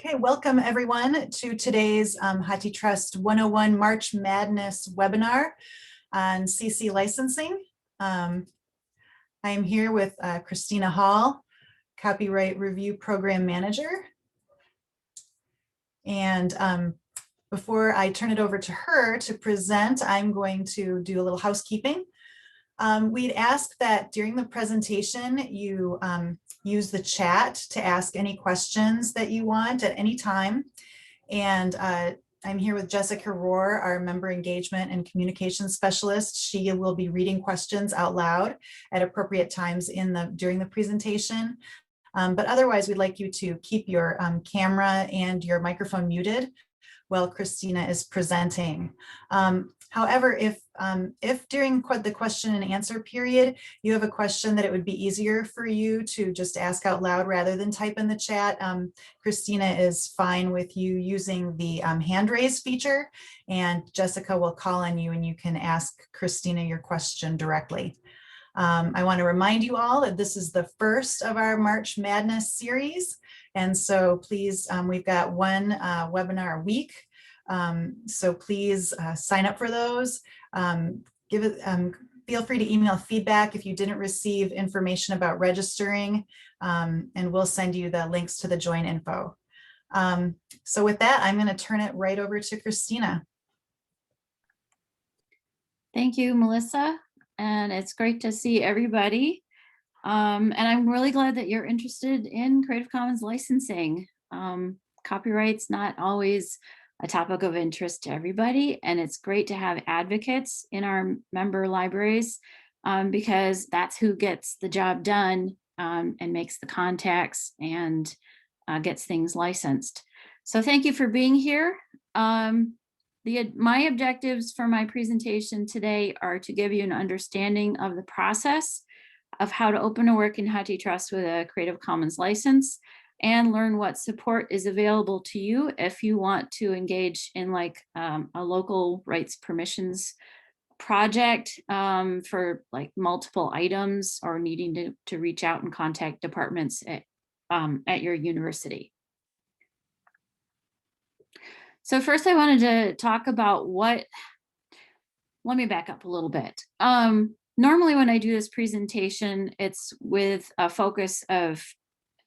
Okay, welcome everyone to today's HathiTrust 101 March Madness webinar on CC licensing. I am here with Christina Hall, Copyright Review Program Manager. And before I turn it over to her to present, I'm going to do a little housekeeping. We'd ask that during the presentation you use the chat to ask any questions that you want at any time. And I'm here with Jessica Rohr, our member engagement and communications specialist. She will be reading questions out loud at appropriate times during the presentation. But otherwise, we'd like you to keep your camera and your microphone muted while Christina is presenting. However, if during the question and answer period, you have a question that it would be easier for you to just ask out loud rather than type in the chat, Christina is fine with you using the hand raise feature, and Jessica will call on you and you can ask Christina your question directly. I want to remind you all that this is the first of our March Madness series. And so please, we've got one webinar a week. So please sign up for those. Feel free to email feedback if you didn't receive information about registering, and we'll send you the links to the join info. So with that, I'm going to turn it right over to Christina. Thank you, Melissa. And it's great to see everybody. And I'm really glad that you're interested in Creative Commons licensing. Copyright's not always a topic of interest to everybody, and it's great to have advocates in our member libraries because that's who gets the job done and makes the contacts and gets things licensed. So thank you for being here. My objectives for my presentation today are to give you an understanding of the process of how to open a work in HathiTrust with a Creative Commons license and learn what support is available to you if you want to engage in like a local rights permissions project for like multiple items or needing to reach out and contact departments at your university. So first I wanted to talk about let me back up a little bit. Normally when I do this presentation, it's with a focus of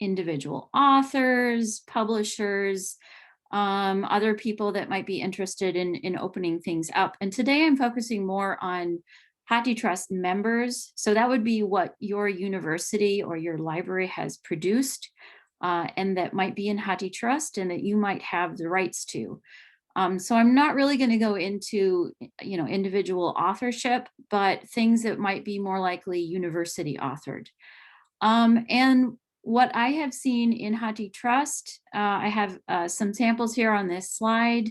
individual authors, publishers, other people that might be interested in opening things up. And today I'm focusing more on HathiTrust members. So that would be what your university or your library has produced and that might be in HathiTrust and that you might have the rights to. So I'm not really going to go into, individual authorship, but things that might be more likely university authored. And what I have seen in HathiTrust, I have some samples here on this slide.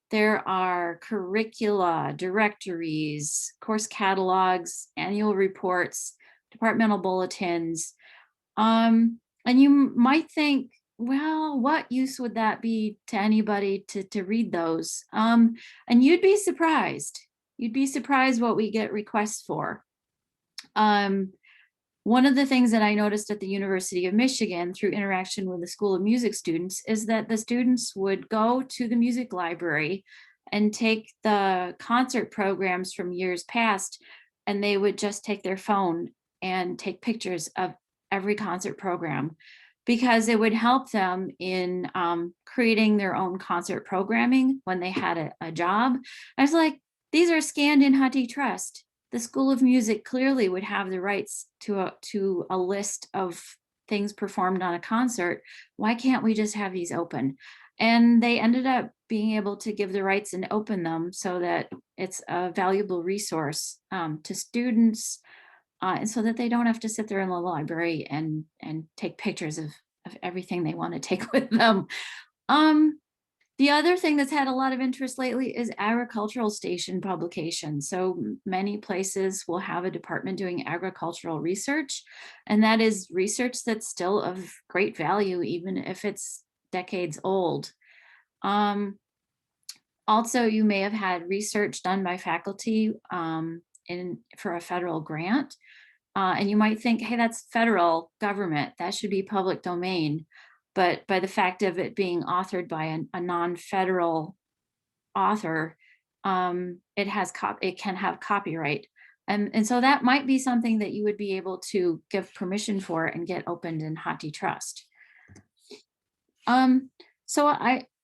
There are curricula, directories, course catalogs, annual reports, departmental bulletins. And you might think, well, what use would that be to anybody to read those? And you'd be surprised. You'd be surprised what we get requests for. One of the things that I noticed at the University of Michigan through interaction with the School of Music students is that the students would go to the music library and take the concert programs from years past, and they would just take their phone and take pictures of every concert program because it would help them in creating their own concert programming when they had a job. I was like, these are scanned in HathiTrust. The School of Music clearly would have the rights to a list of things performed on a concert. Why can't we just have these open? And they ended up being able to give the rights and open them so that it's a valuable resource to students and so that they don't have to sit there in the library and take pictures of everything they want to take with them. The other thing that's had a lot of interest lately is agricultural station publication. So many places will have a department doing agricultural research, and that is research that's still of great value, even if it's decades old. Also, you may have had research done by faculty for a federal grant, and you might think, hey, that's federal government, that should be public domain. but by the fact of it being authored by a non-federal author, it can have copyright. And so that might be something that you would be able to give permission for and get opened in HathiTrust. So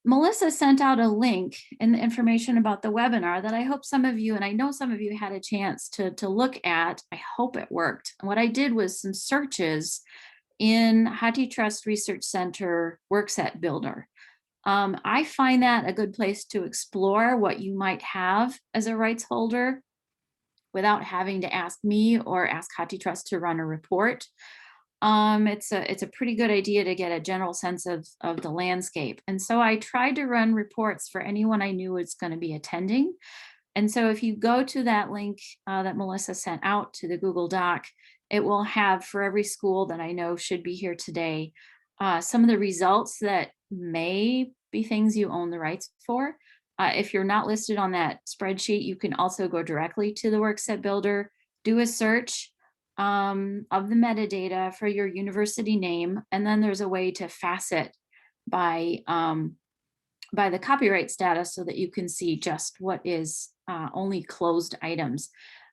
Melissa sent out a link and the information about the webinar that I hope some of you, and I know some of you had a chance to look at. I hope it worked. And what I did was some searches in HathiTrust Research Center Workset Builder. I find that a good place to explore what you might have as a rights holder without having to ask me or ask HathiTrust to run a report. It's a pretty good idea to get a general sense of the landscape. And so I tried to run reports for anyone I knew was going to be attending. And so if you go to that link that Melissa sent out to the Google Doc, it will have for every school that I know should be here today, some of the results that may be things you own the rights for. If you're not listed on that spreadsheet, you can also go directly to the Workset Builder, do a search of the metadata for your university name, and then there's a way to facet by the copyright status so that you can see just what is only closed items.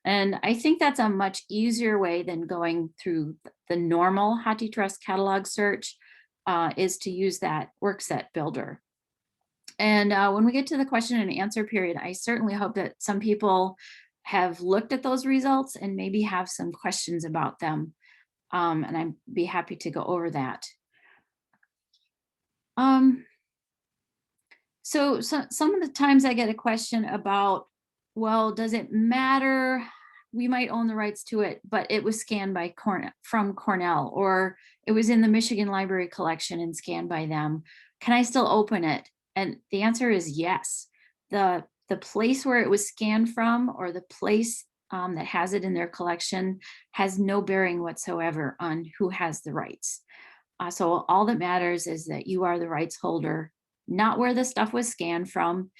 And I think that's a much easier way than going through the normal HathiTrust catalog search, is to use that Workset Builder. And when we get to the question and answer period, I certainly hope that some people have looked at those results and maybe have some questions about them. And I'd be happy to go over that. So some of the times I get a question about, well, does it matter? We might own the rights to it, but it was scanned by from Cornell, or it was in the Michigan Library Collection and scanned by them. Can I still open it? And the answer is yes. The place where it was scanned from, or the place that has it in their collection, has no bearing whatsoever on who has the rights. So all that matters is that you are the rights holder, not where the stuff was scanned from.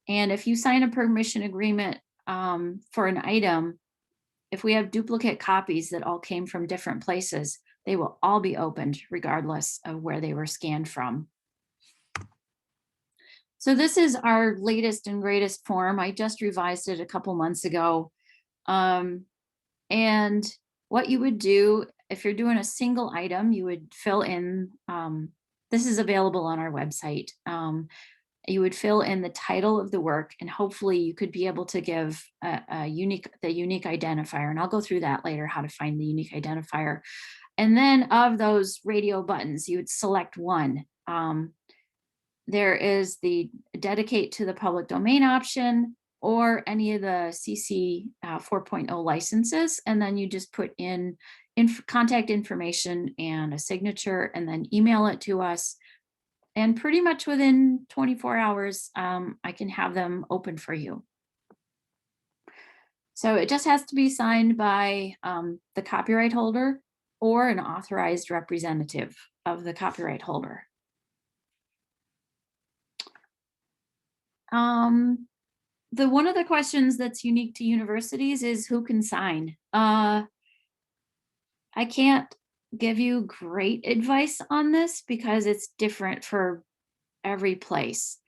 And if you sign a permission agreement for an item, if we have duplicate copies that all came from different places, they will all be opened regardless of where they were scanned from. So this is our latest and greatest form. I just revised it a couple months ago. And what you would do if you're doing a single item, you would fill in, this is available on our website. You would fill in the title of the work, and hopefully you could be able to give the unique identifier. And I'll go through that later, how to find the unique identifier. And then of those radio buttons, you would select one. There is the dedicate to the public domain option, or any of the CC 4.0 licenses. And then you just put in contact information and a signature, and then email it to us. And pretty much within 24 hours, I can have them open for you. So it just has to be signed by the copyright holder or an authorized representative of the copyright holder. One of the questions that's unique to universities is who can sign. I can't give you great advice on this because it's different for every place.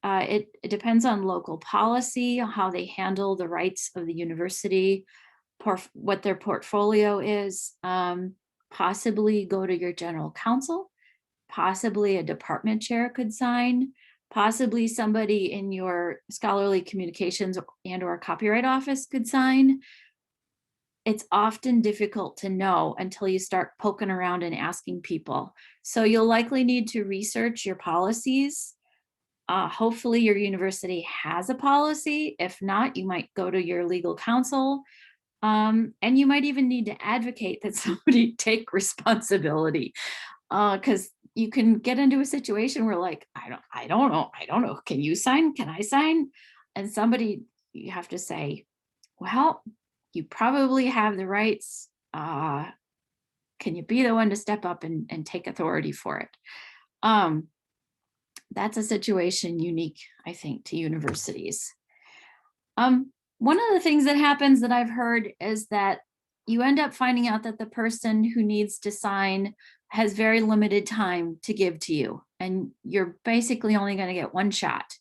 It depends on local policy, how they handle the rights of the university, what their portfolio is. Possibly go to your general counsel, possibly a department chair could sign, possibly somebody in your scholarly communications and or copyright office could sign. It's often difficult to know until you start poking around and asking people. So you'll likely need to research your policies. Hopefully your university has a policy. If not, you might go to your legal counsel. And you might even need to advocate that somebody take responsibility. Because you can get into a situation where, like, I don't know, can you sign? Can I sign? And somebody, you have to say, well, you probably have the rights. Can you be the one to step up and take authority for it? That's a situation unique, I think, to universities. One of the things that happens that I've heard is that you end up finding out that the person who needs to sign has very limited time to give to you. And you're basically only going to get one shot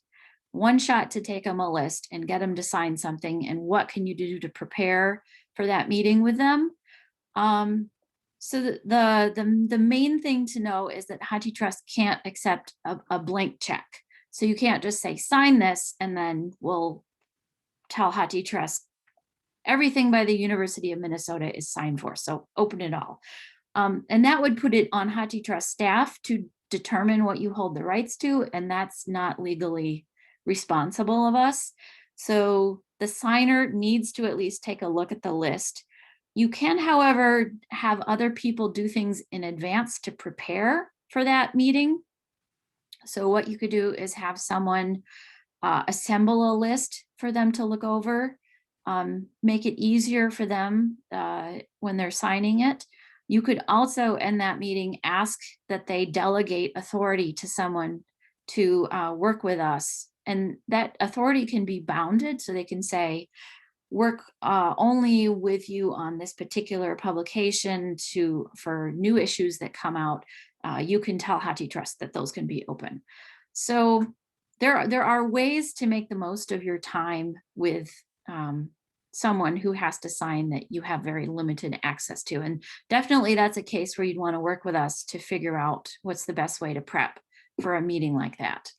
to take them a list and get them to sign something. And what can you do to prepare for that meeting with them? So the main thing to know is that HathiTrust can't accept a blank check. So you can't just say, sign this, and then we'll tell HathiTrust everything by the University of Minnesota is signed for. So open it all. And that would put it on HathiTrust staff to determine what you hold the rights to, and that's not legally responsible of us. So the signer needs to at least take a look at the list. You can, however, have other people do things in advance to prepare for that meeting. So what you could do is have someone assemble a list for them to look over, make it easier for them when they're signing it. You could also, in that meeting, ask that they delegate authority to someone to work with us. And that authority can be bounded, so they can say, work only with you on this particular publication for new issues that come out. You can tell HathiTrust that those can be open. So there are ways to make the most of your time with someone who has to sign that you have very limited access to. And definitely that's a case where you'd want to work with us to figure out what's the best way to prep for a meeting like that.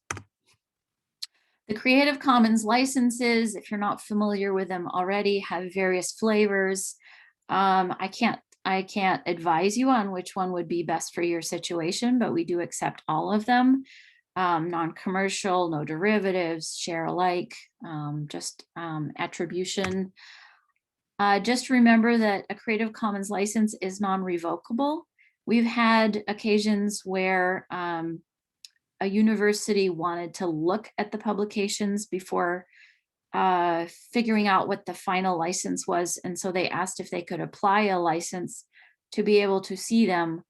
The Creative Commons licenses, if you're not familiar with them already, have various flavors. I can't advise you on which one would be best for your situation, but we do accept all of them. Non-commercial, no derivatives, share alike, just attribution. Just remember that a Creative Commons license is non-revocable. We've had occasions where a university wanted to look at the publications before figuring out what the final license was. And so they asked if they could apply a license to be able to see them,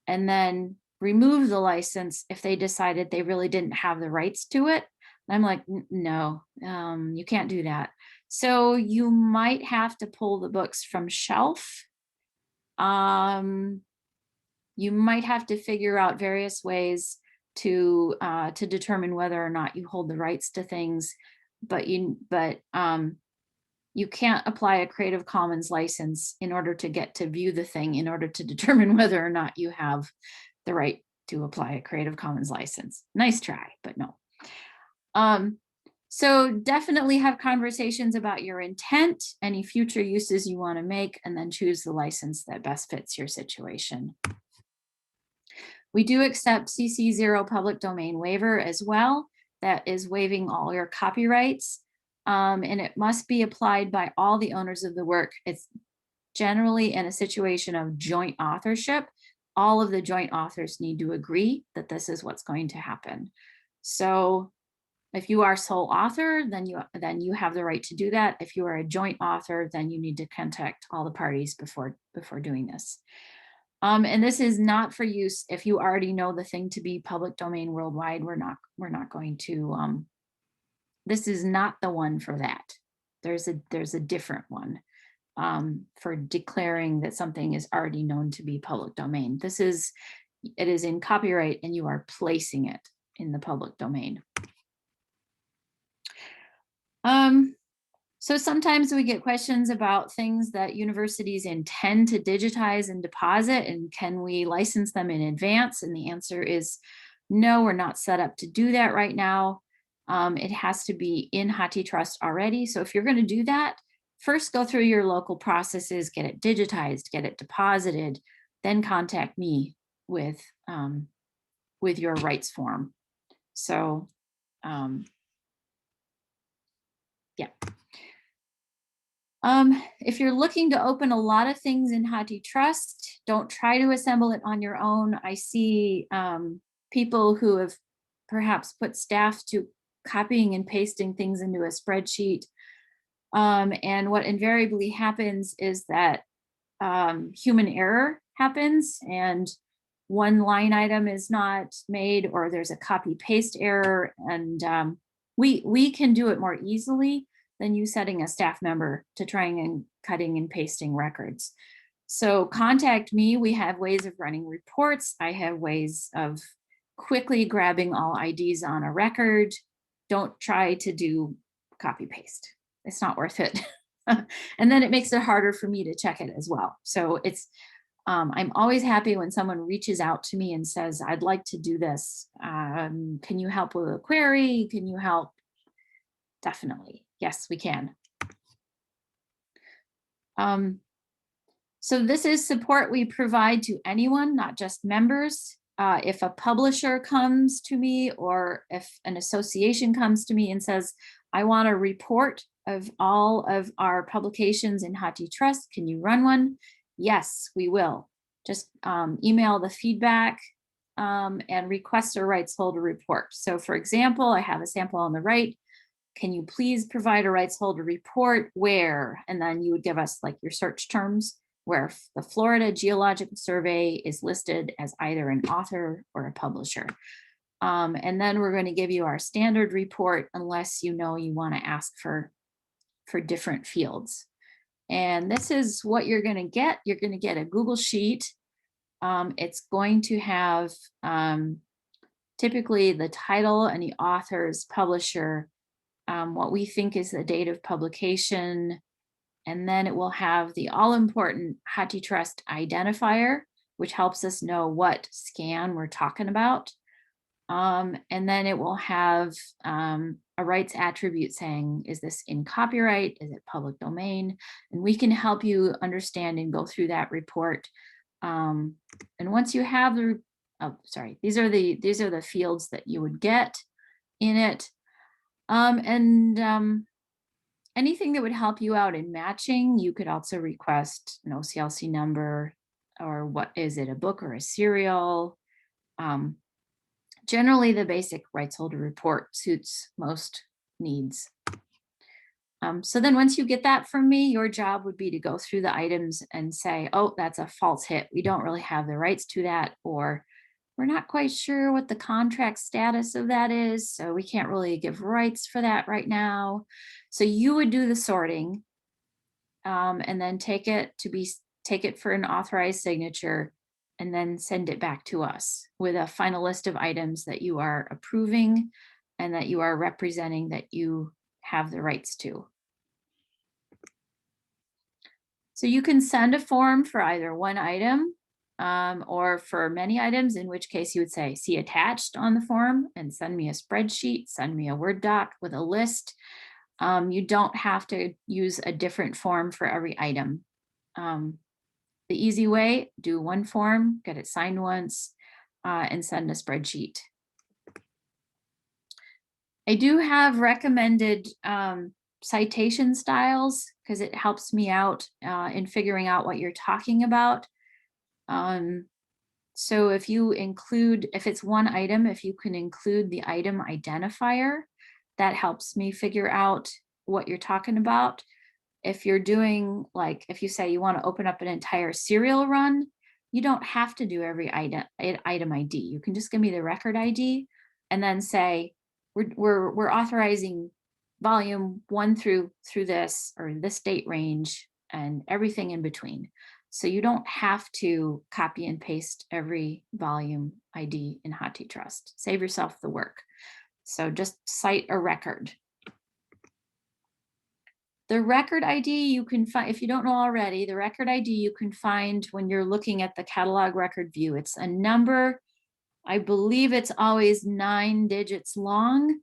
and then remove the license if they decided they really didn't have the rights to it. And I'm like, no, you can't do that. So you might have to pull the books from shelf. You might have to figure out various ways to determine whether or not you hold the rights to things, but you can't apply a Creative Commons license in order to get to view the thing in order to determine whether or not you have the right to apply a Creative Commons license. Nice try, but no. So definitely have conversations about your intent, any future uses you want to make, and then choose the license that best fits your situation. We do accept CC0 public domain waiver as well. That is waiving all your copyrights. And it must be applied by all the owners of the work. It's generally in a situation of joint authorship. All of the joint authors need to agree that this is what's going to happen. So if you are sole author, then you have the right to do that. If you are a joint author, then you need to contact all the parties before doing this. And this is not for use if you already know the thing to be public domain worldwide. We're not going to. This is not the one for that. There's a different one for declaring that something is already known to be public domain. It is in copyright, and you are placing it in the public domain. So sometimes we get questions about things that universities intend to digitize and deposit, and can we license them in advance? And the answer is no, we're not set up to do that right now. It has to be in HathiTrust already. So if you're going to do that, first go through your local processes, get it digitized, get it deposited, then contact me with your rights form. So yeah. If you're looking to open a lot of things in HathiTrust, don't try to assemble it on your own. I see people who have perhaps put staff to copying and pasting things into a spreadsheet. And what invariably happens is that human error happens, and one line item is not made, or there's a copy paste error. And we can do it more easily than you setting a staff member to trying and cutting and pasting records. So contact me. We have ways of running reports. I have ways of quickly grabbing all IDs on a record. Don't try to do copy paste. It's not worth it. And then it makes it harder for me to check it as well. So it's, I'm always happy when someone reaches out to me and says, I'd like to do this. Can you help with a query? Can you help? Definitely. Yes, we can. So this is support we provide to anyone, not just members. If a publisher comes to me or if an association comes to me and says, I want a report of all of our publications in HathiTrust, can you run one? Yes, we will. Just email the feedback and request a rights holder report. So for example, I have a sample on the right. Can you please provide a rights holder report where? And then you would give us like your search terms, where the Florida Geological Survey is listed as either an author or a publisher. And then we're going to give you our standard report unless you know you want to ask for different fields. And this is what you're going to get. You're going to get a Google Sheet. It's going to have typically the title and the author's publisher, what we think is the date of publication, and then it will have the all-important HathiTrust identifier, which helps us know what scan we're talking about. And then it will have a rights attribute saying, is this in copyright? Is it public domain? And we can help you understand and go through that report. And once you have the, oh, sorry, these are the fields that you would get in it. Anything that would help you out in matching, you could also request an OCLC number, or what is it, a book or a serial. Generally, the basic rights holder report suits most needs. So then once you get that from me, your job would be to go through the items and say, oh, that's a false hit. We don't really have the rights to that, or we're not quite sure what the contract status of that is, so we can't really give rights for that right now. So you would do the sorting and then take it for an authorized signature and then send it back to us with a final list of items that you are approving and that you are representing that you have the rights to. So you can send a form for either one item or for many items, in which case you would say, see attached on the form, and send me a spreadsheet, send me a Word doc with a list. You don't have to use a different form for every item. The easy way, do one form, get it signed once, and send a spreadsheet. I do have recommended citation styles because it helps me out in figuring out what you're talking about. So if you include, if it's one item, if you can include the item identifier, that helps me figure out what you're talking about. If you're doing, like, if you say you want to open up an entire serial run, you don't have to do every item ID. You can just give me the record ID and then say, we're authorizing volume 1 through this, or this date range, and everything in between. So you don't have to copy and paste every volume ID in HathiTrust. Save yourself the work. So just cite a record. The record ID you can find, if you don't know already, the record ID you can find when you're looking at the catalog record view. It's a number, I believe it's always 9 digits long.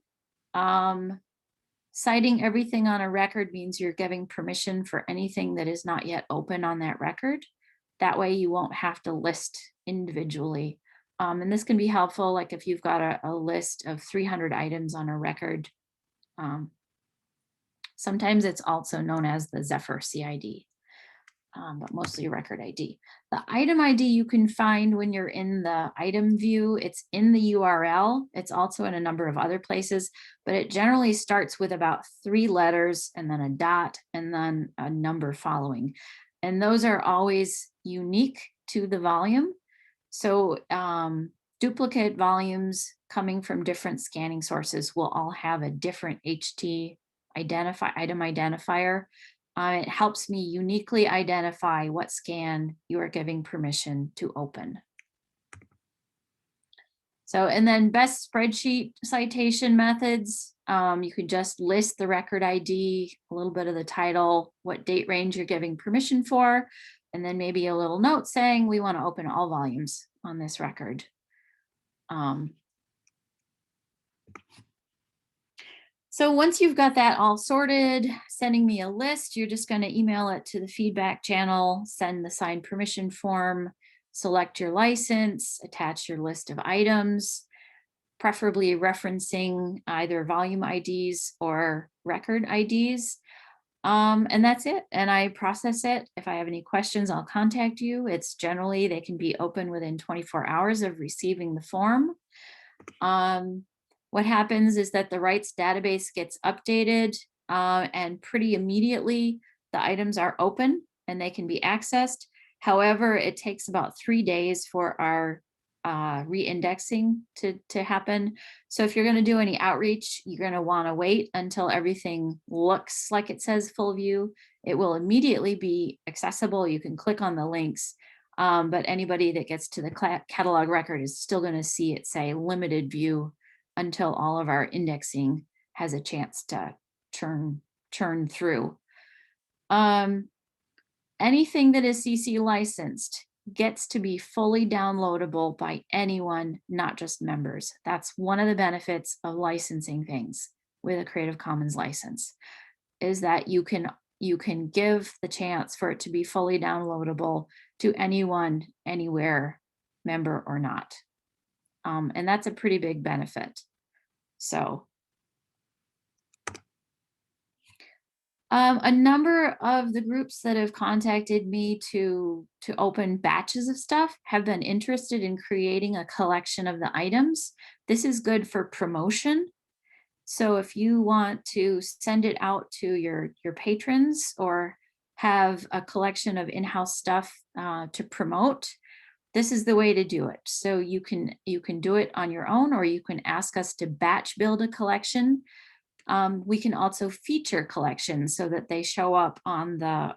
Citing everything on a record means you're giving permission for anything that is not yet open on that record. That way you won't have to list individually. And this can be helpful, like if you've got a list of 300 items on a record. Sometimes it's also known as the Zephyr CID, but mostly record ID. The item ID you can find when you're in the item view. It's in the URL. It's also in a number of other places, but it generally starts with about 3 letters and then a dot and then a number following. And those are always unique to the volume. So duplicate volumes coming from different scanning sources will all have a different HT item identifier. It helps me uniquely identify what scan you are giving permission to open. So, and then best spreadsheet citation methods, you could just list the record ID, a little bit of the title, what date range you're giving permission for, and then maybe a little note saying we want to open all volumes on this record. So once you've got that all sorted, sending me a list, you're just going to email it to the feedback channel, send the signed permission form, select your license, attach your list of items, preferably referencing either volume IDs or record IDs. And that's it. And I process it. If I have any questions, I'll contact you. It's generally, they can be open within 24 hours of receiving the form. What happens is that the rights database gets updated and pretty immediately the items are open and they can be accessed. However, it takes about 3 days for our reindexing to happen. So if you're going to do any outreach, you're going to want to wait until everything looks like it says full view. It will immediately be accessible. You can click on the links, but anybody that gets to the catalog record is still going to see it say limited view until all of our indexing has a chance to churn through. Anything that is CC licensed gets to be fully downloadable by anyone, not just members. That's one of the benefits of licensing things with a Creative Commons license, is that you can give the chance for it to be fully downloadable to anyone, anywhere, member or not. And that's a pretty big benefit. So a number of the groups that have contacted me to open batches of stuff have been interested in creating a collection of the items. This is good for promotion. So if you want to send it out to your patrons or have a collection of in-house stuff to promote, this is the way to do it. So you can do it on your own, or you can ask us to batch build a collection. We can also feature collections so that they show up on the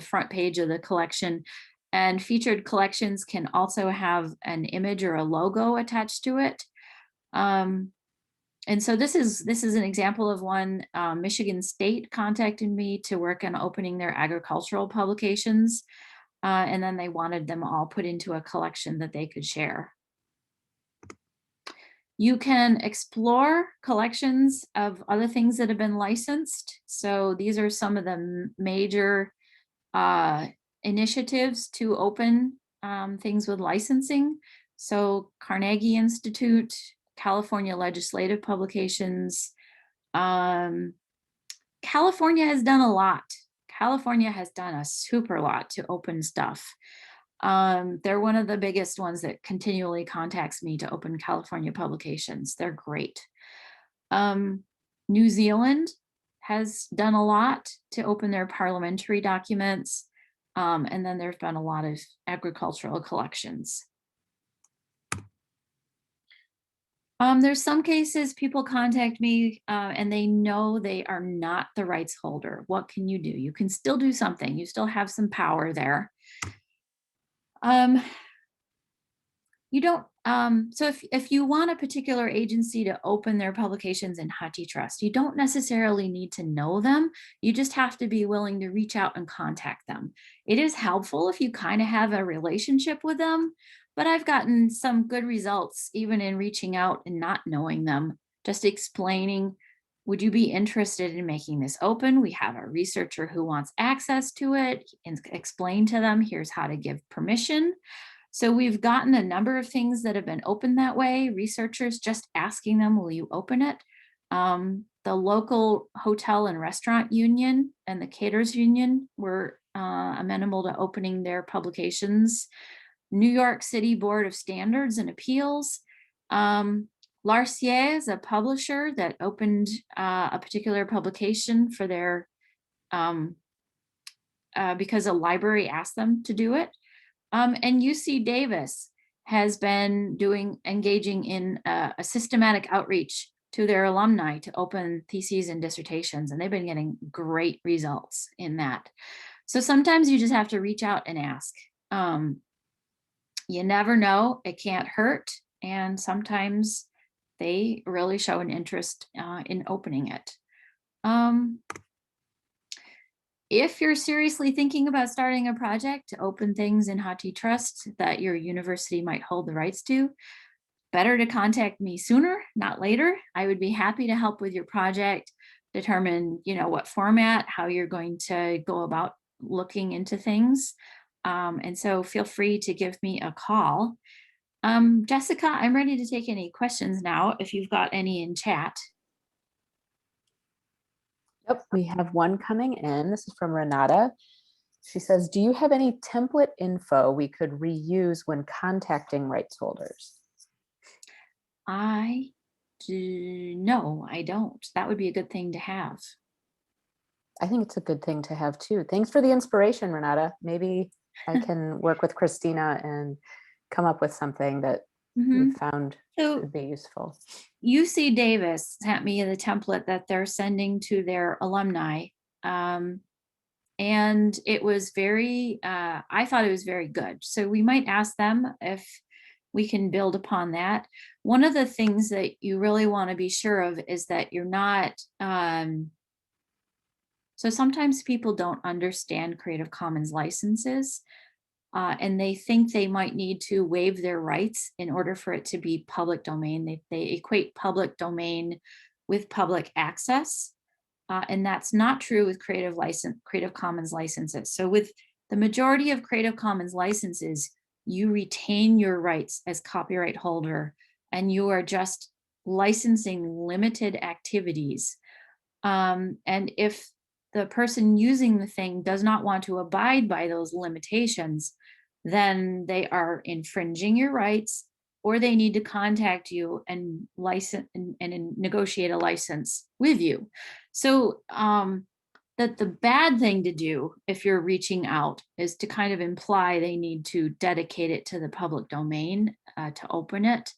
front page of the collection. And featured collections can also have an image or a logo attached to it. And so this is an example of one. Michigan State contacted me to work on opening their agricultural publications. And then they wanted them all put into a collection that they could share. You can explore collections of other things that have been licensed. So these are some of the major initiatives to open things with licensing. So Carnegie Institute, California Legislative Publications. California has done a lot. California has done a super lot to open stuff. They're one of the biggest ones that continually contacts me to open California publications. They're great. New Zealand has done a lot to open their parliamentary documents. And then there's been a lot of agricultural collections. There's some cases people contact me and they know they are not the rights holder. What can you do? You can still do something. You still have some power there. You don't, so if you want a particular agency to open their publications in HathiTrust, you don't necessarily need to know them. You just have to be willing to reach out and contact them. It is helpful if you kind of have a relationship with them, but I've gotten some good results even in reaching out and not knowing them, just explaining, would you be interested in making this open? We have a researcher who wants access to it, and explain to them, here's how to give permission. So we've gotten a number of things that have been opened that way. Researchers just asking them, will you open it? The local hotel and restaurant union and the caterers union were amenable to opening their publications. New York City Board of Standards and Appeals. Larcier is a publisher that opened a particular publication for their, because a library asked them to do it. And UC Davis has been engaging in a systematic outreach to their alumni to open theses and dissertations, and they've been getting great results in that. So sometimes you just have to reach out and ask. You never know, it can't hurt. And sometimes they really show an interest in opening it. If you're seriously thinking about starting a project to open things in HathiTrust that your university might hold the rights to, better to contact me sooner, not later. I would be happy to help with your project, determine, what format, how you're going to go about looking into things. And so feel free to give me a call. Jessica, I'm ready to take any questions now, if you've got any in chat. Yep, we have one coming in. This is from Renata. She says, do you have any template info we could reuse when contacting rights holders? No, I don't. That would be a good thing to have. I think it's a good thing to have too. Thanks for the inspiration, Renata. Maybe I can work with Christina and come up with something that we found would be useful. UC Davis sent me the template that they're sending to their alumni. And it was I thought it was very good. So we might ask them if we can build upon that. One of the things that you really want to be sure of is that you're not, so sometimes people don't understand Creative Commons licenses. And they think they might need to waive their rights in order for it to be public domain. They equate public domain with public access. And that's not true with Creative Commons licenses. So with the majority of Creative Commons licenses, you retain your rights as copyright holder, and you are just licensing limited activities. And if the person using the thing does not want to abide by those limitations, then they are infringing your rights, or they need to contact you and license and negotiate a license with you. So that the bad thing to do if you're reaching out is to kind of imply they need to dedicate it to the public domain to open it.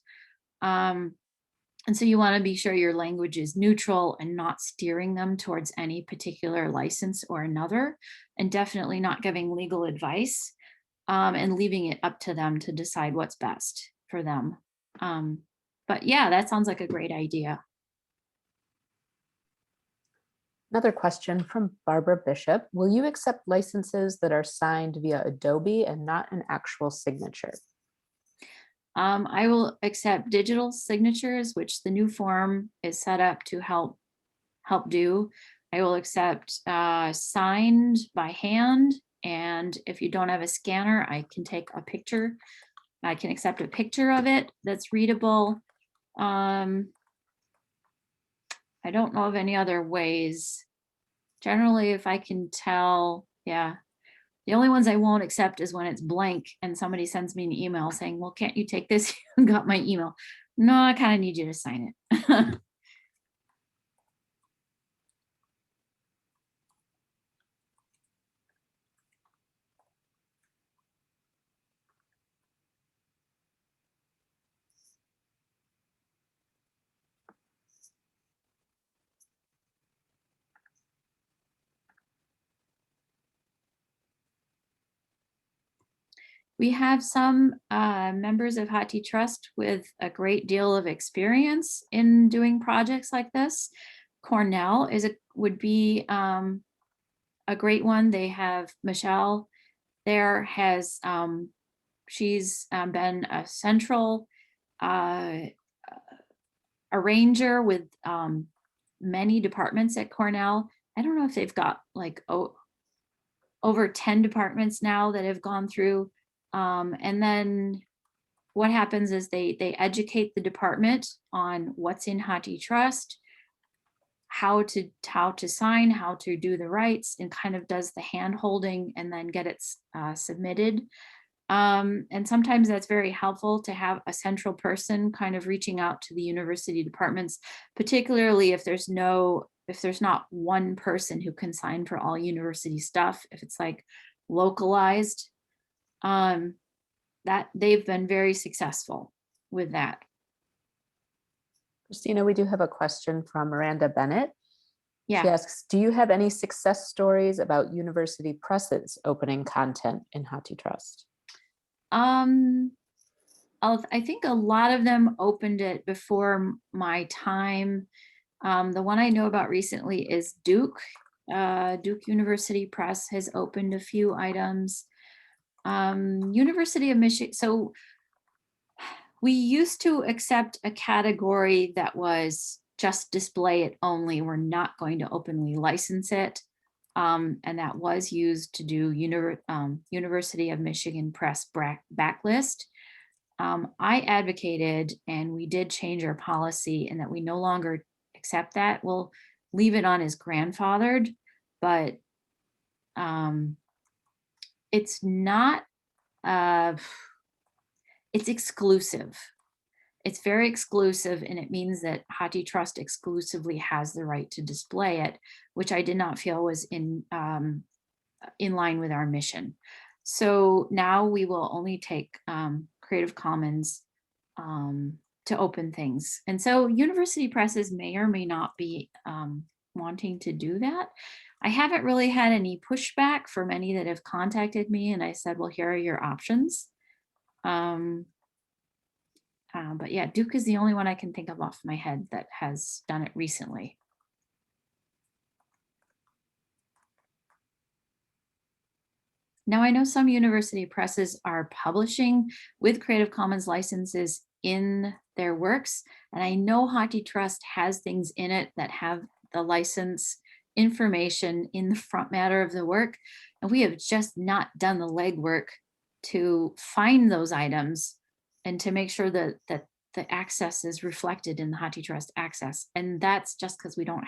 And so you want to be sure your language is neutral and not steering them towards any particular license or another, and definitely not giving legal advice, and leaving it up to them to decide what's best for them. But yeah, that sounds like a great idea. Another question from Barbara Bishop. Will you accept licenses that are signed via Adobe and not an actual signature? I will accept digital signatures, which the new form is set up to help do. I will accept signed by hand. And if you don't have a scanner, I can take a picture. I can accept a picture of it that's readable. I don't know of any other ways. Generally, if I can tell, yeah. The only ones I won't accept is when it's blank and somebody sends me an email saying, well, can't you take this? You got my email. No, I kind of need you to sign it. We have some members of HathiTrust with a great deal of experience in doing projects like this. Cornell would be a great one. They have Michelle there she's been a central arranger with many departments at Cornell. I don't know if they've got like over 10 departments now that have gone through. And then what happens is they educate the department on what's in HathiTrust, how to sign, how to do the rights, and kind of does the hand holding and then get it submitted. And sometimes that's very helpful to have a central person kind of reaching out to the university departments, particularly if there's not one person who can sign for all university stuff, if it's like localized, that they've been very successful with that. Christina, we do have a question from Miranda Bennett. She Yeah. asks, do you have any success stories about university presses opening content in HathiTrust? I think a lot of them opened it before my time. The one I know about recently is Duke. Duke University Press has opened a few items. University of Michigan. So we used to accept a category that was just display it only. We're not going to openly license it. And that was used to do University of Michigan Press backlist. I advocated, and we did change our policy, and that we no longer accept that. We'll leave it on as grandfathered, but it's not, it's exclusive. It's very exclusive, and it means that HathiTrust exclusively has the right to display it, which I did not feel was in line with our mission. So now we will only take Creative Commons to open things. And so university presses may or may not be wanting to do that. I haven't really had any pushback from any that have contacted me, and I said, well, here are your options. But yeah, Duke is the only one I can think of off my head that has done it recently. Now, I know some university presses are publishing with Creative Commons licenses in their works, and I know HathiTrust has things in it that have the license information in the front matter of the work, and we have just not done the legwork to find those items and to make sure that the access is reflected in the HathiTrust access. And that's just because we haven't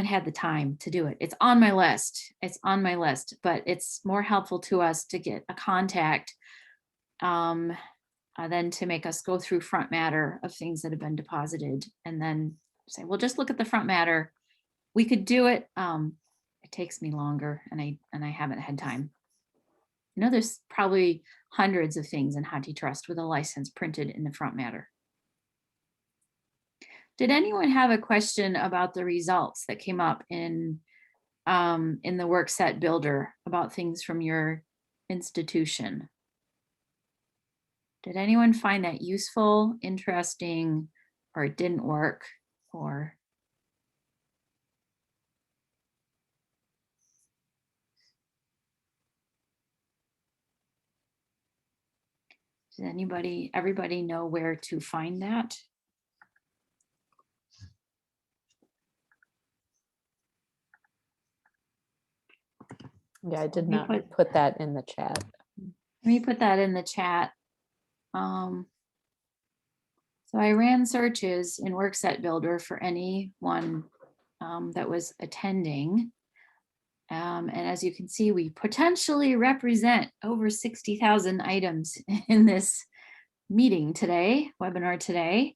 had the time to do it. It's on my list. It's on my list, but it's more helpful to us to get a contact than to make us go through front matter of things that have been deposited and then say, well, just look at the front matter. We could do it. It takes me longer, and I haven't had time. You know, there's probably hundreds of things in HathiTrust with a license printed in the front matter. Did anyone have a question about the results that came up in the Workset Builder about things from your institution? Did anyone find that useful, interesting, or it didn't work, or? Does everybody know where to find that? Yeah, I did not put that in the chat. Let me put that in the chat. So I ran searches in Workset Builder for anyone that was attending. And as you can see, we potentially represent over 60,000 items in this meeting today, webinar today.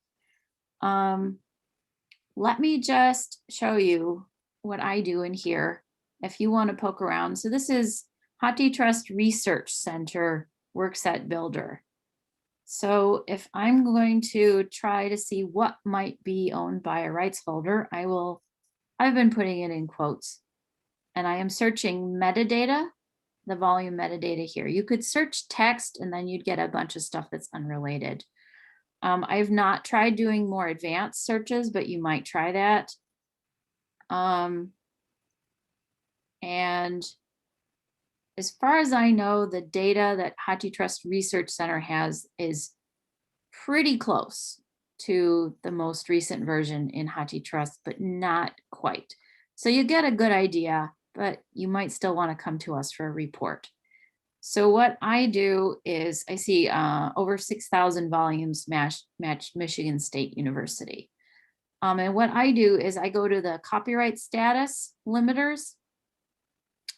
Let me just show you what I do in here if you want to poke around. So this is HathiTrust Research Center Workset Builder. So if I'm going to try to see what might be owned by a rights holder, I've been putting it in quotes, and I am searching metadata, the volume metadata here. You could search text and then you'd get a bunch of stuff that's unrelated. I've not tried doing more advanced searches, but you might try that. And as far as I know, the data that HathiTrust Research Center has is pretty close to the most recent version in HathiTrust, but not quite. So you get a good idea, but you might still want to come to us for a report. So what I do is I see over 6,000 volumes matched Michigan State University. And what I do is I go to the copyright status limiters,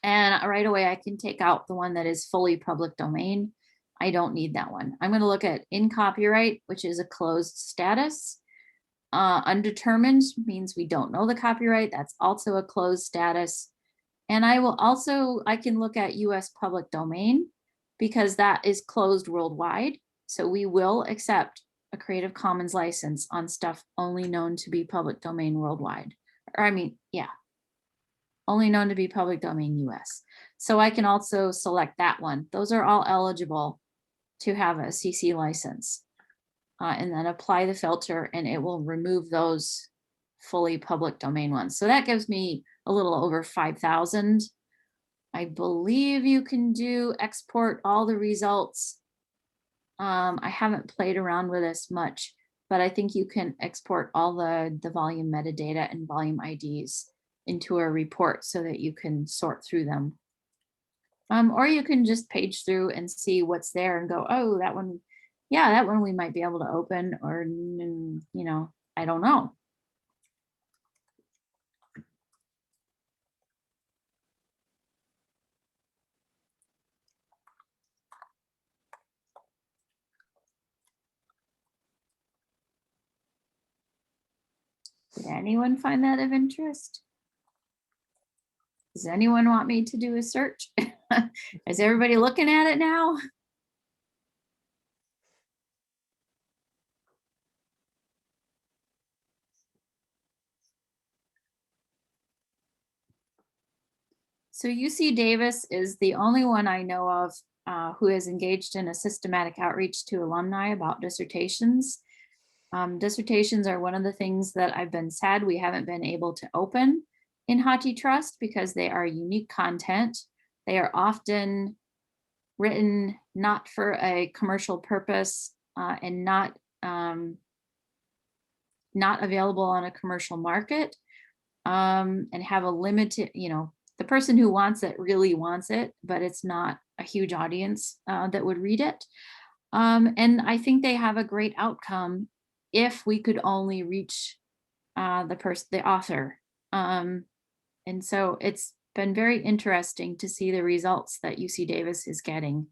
and right away I can take out the one that is fully public domain. I don't need that one. I'm going to look at in copyright, which is a closed status. Undetermined means we don't know the copyright. That's also a closed status. And I can look at US public domain because that is closed worldwide. So we will accept a Creative Commons license on stuff only known to be public domain worldwide. Or I mean, yeah, only known to be public domain US. So I can also select that one. Those are all eligible to have a CC license. And then apply the filter and it will remove those fully public domain ones. So that gives me a little over 5,000. I believe you can do export all the results. I haven't played around with this much, but I think you can export all the volume metadata and volume IDs into a report so that you can sort through them. Or you can just page through and see what's there and go, oh, that one, yeah, that one we might be able to open, or, you know, I don't know. Did anyone find that of interest? Does anyone want me to do a search? Is everybody looking at it now? So UC Davis is the only one I know of who has engaged in a systematic outreach to alumni about dissertations. Dissertations are one of the things that I've been sad we haven't been able to open in HathiTrust because they are unique content. They are often written not for a commercial purpose and not available on a commercial market, and have a limited, you know, the person who wants it really wants it, but it's not a huge audience that would read it. And I think they have a great outcome if we could only reach the author. And so it's been very interesting to see the results that UC Davis is getting.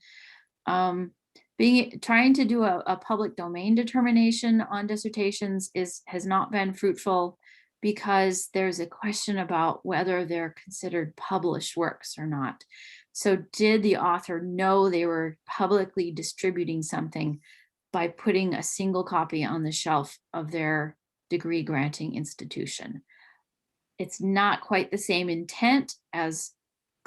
Trying to do a public domain determination on dissertations has not been fruitful because there's a question about whether they're considered published works or not. So did the author know they were publicly distributing something by putting a single copy on the shelf of their degree granting institution? It's not quite the same intent as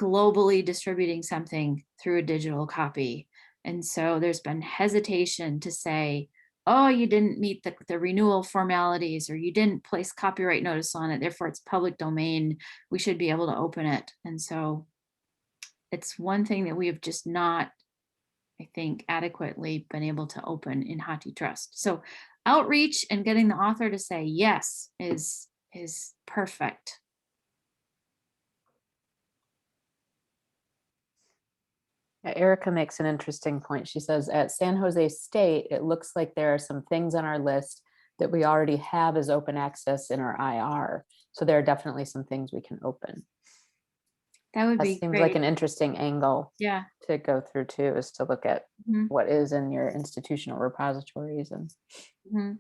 globally distributing something through a digital copy. And so there's been hesitation to say, oh, you didn't meet the renewal formalities, or you didn't place copyright notice on it, therefore it's public domain, we should be able to open it. And so it's one thing that we have just not, I think, adequately been able to open in HathiTrust. So outreach and getting the author to say yes is perfect. Erica makes an interesting point. She says, at San Jose State, it looks like there are some things on our list that we already have as open access in our IR. So there are definitely some things we can open. That would be seems great. Like an interesting angle, yeah, to go through too, is to look at what is in your institutional repositories. And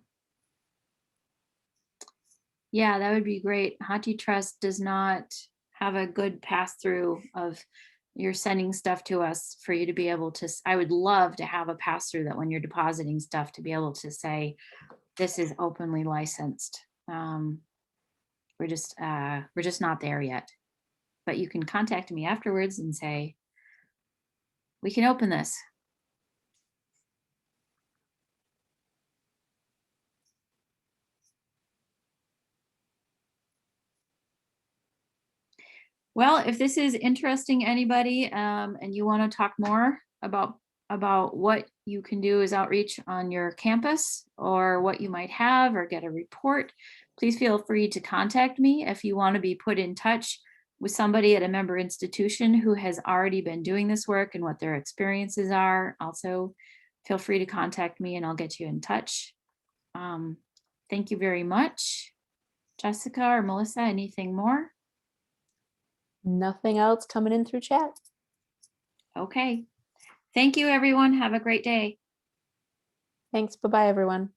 yeah, that would be great. HathiTrust does not have a good pass through of you're sending stuff to us for you to be able to. I would love to have a pass through that when you're depositing stuff to be able to say this is openly licensed. We're just not there yet. But you can contact me afterwards and say we can open this. Well, if this is interesting anybody, and you want to talk more about what you can do as outreach on your campus, or what you might have, or get a report, please feel free to contact me. If you want to be put in touch with somebody at a member institution who has already been doing this work and what their experiences are, also feel free to contact me and I'll get you in touch. Thank you very much. Jessica or Melissa, anything more? nothing else coming in through chat. Okay. Thank you, everyone. Have a great day. Thanks. Bye-bye, everyone.